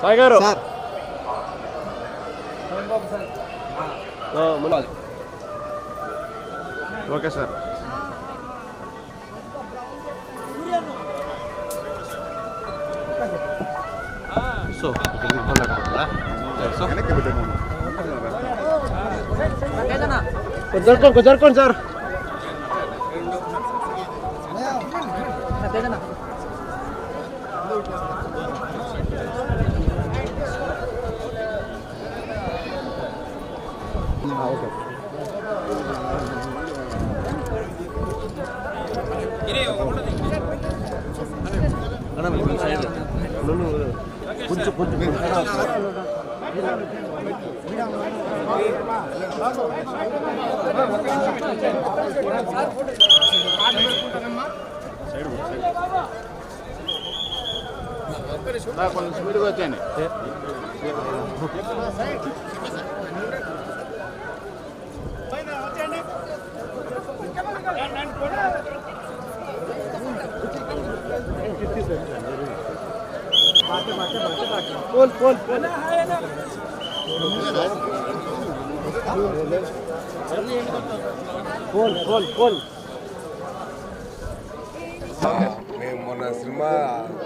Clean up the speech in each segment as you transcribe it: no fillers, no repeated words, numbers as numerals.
సాయి గారు sir okay sir. So కుదరుకోండి sir. Okay కొంచెం కొంచెం కొంచెం స్పీడ్గా వచ్చాయండి. పోల్ పోల్ పోల్ పోల్ పోల్ పోల్. మేము మొన్న సినిమా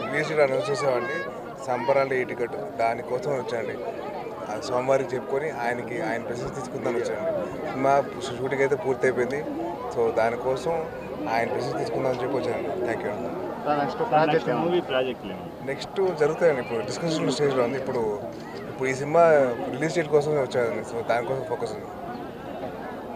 రిలీజ్ అనౌన్స్ చేసామండి. సంబరాలు ఈ టికెట్ దానికోసం వచ్చాండి. సోమవారికి చెప్పుకొని ఆయన ప్రెసెన్స్ తీసుకుందాం వచ్చాండి. సినిమా షూటింగ్ అయితే పూర్తి అయిపోయింది. సో దానికోసం ఆయన ప్రెసెన్స్ తీసుకుందామని చెప్పి వచ్చాను. Thank you. నెక్స్ట్ జరుగుతాయండి. ఇప్పుడు డిస్కషన్ స్టేజ్లో ఉంది. ఇప్పుడు ఈ సినిమా రిలీజ్ డేట్ కోసం వచ్చాను. సో దానికోసం ఫోకస్ ఉంది.